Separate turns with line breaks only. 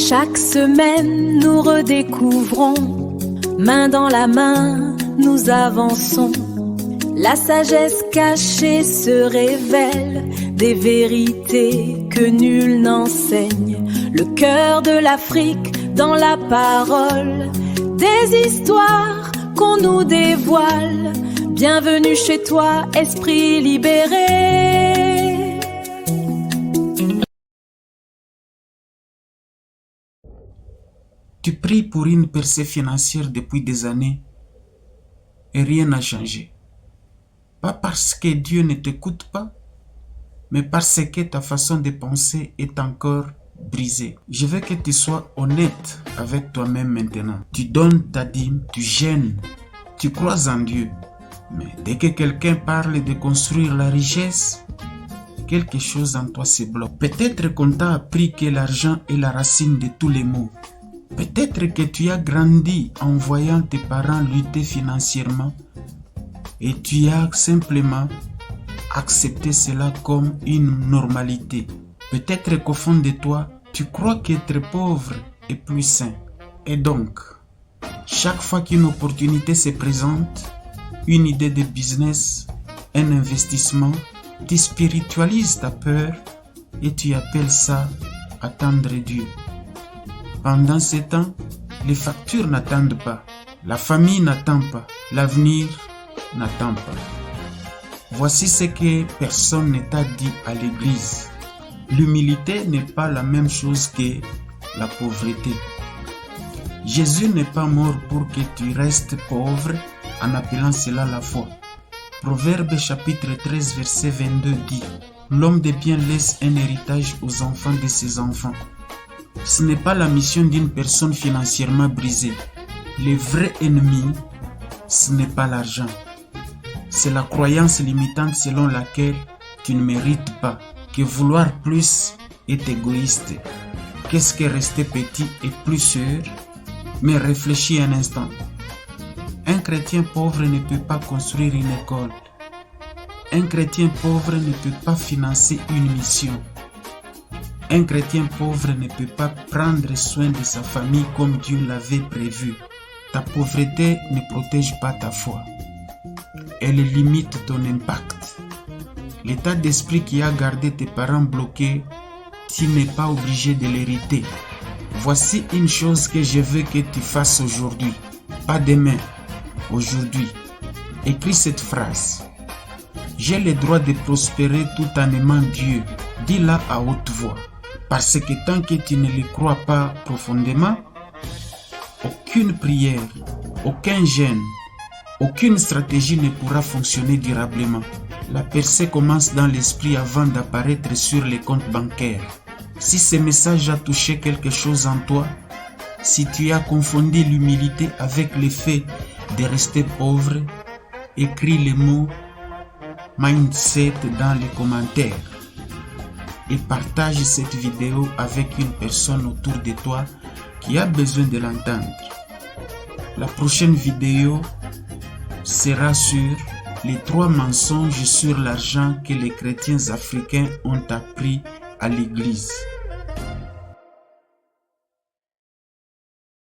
Chaque semaine, nous redécouvrons, main dans la main, nous avançons. La sagesse cachée se révèle, des vérités que nul n'enseigne. Le cœur de l'Afrique dans la parole, des histoires qu'on nous dévoile. Bienvenue chez toi, esprit libéré.
Tu pries pour une percée financière depuis des années et rien n'a changé. Pas parce que Dieu ne t'écoute pas, mais parce que ta façon de penser est encore brisée. Je veux que tu sois honnête avec toi-même maintenant. Tu donnes ta dîme, tu gênes, tu crois en Dieu. Mais dès que quelqu'un parle de construire la richesse, quelque chose en toi se bloque. Peut-être qu'on t'a appris que l'argent est la racine de tous les maux. Peut-être que tu as grandi en voyant tes parents lutter financièrement et tu as simplement accepté cela comme une normalité. Peut-être qu'au fond de toi, tu crois qu'être pauvre est plus sain. Et donc, chaque fois qu'une opportunité se présente, une idée de business, un investissement, tu spiritualises ta peur et tu appelles ça attendre Dieu. Pendant ce temps, les factures n'attendent pas, la famille n'attend pas, l'avenir n'attend pas. Voici ce que personne ne t'a dit à l'église. L'humilité n'est pas la même chose que la pauvreté. Jésus n'est pas mort pour que tu restes pauvre en appelant cela la foi. Proverbe chapitre 13 verset 22 dit: l'homme de bien laisse un héritage aux enfants de ses enfants. Ce n'est pas la mission d'une personne financièrement brisée. Le vrai ennemi, ce n'est pas l'argent. C'est la croyance limitante selon laquelle tu ne mérites pas, que vouloir plus est égoïste. Qu'est-ce que rester petit est plus sûr? Mais réfléchis un instant. Un chrétien pauvre ne peut pas construire une école. Un chrétien pauvre ne peut pas financer une mission. Un chrétien pauvre ne peut pas prendre soin de sa famille comme Dieu l'avait prévu. Ta pauvreté ne protège pas ta foi. Elle limite ton impact. L'état d'esprit qui a gardé tes parents bloqués, tu n'es pas obligé de l'hériter. Voici une chose que je veux que tu fasses aujourd'hui, pas demain, aujourd'hui. Écris cette phrase. J'ai le droit de prospérer tout en aimant Dieu. Dis-la à haute voix. Parce que tant que tu ne le crois pas profondément, aucune prière, aucun jeûne, aucune stratégie ne pourra fonctionner durablement. La percée commence dans l'esprit avant d'apparaître sur les comptes bancaires. Si ce message a touché quelque chose en toi, si tu as confondu l'humilité avec le fait de rester pauvre, écris les mots mindset dans les commentaires et partage cette vidéo avec une personne autour de toi qui a besoin de l'entendre. La prochaine vidéo sera sur les 3 mensonges sur l'argent que les chrétiens africains ont appris à l'église.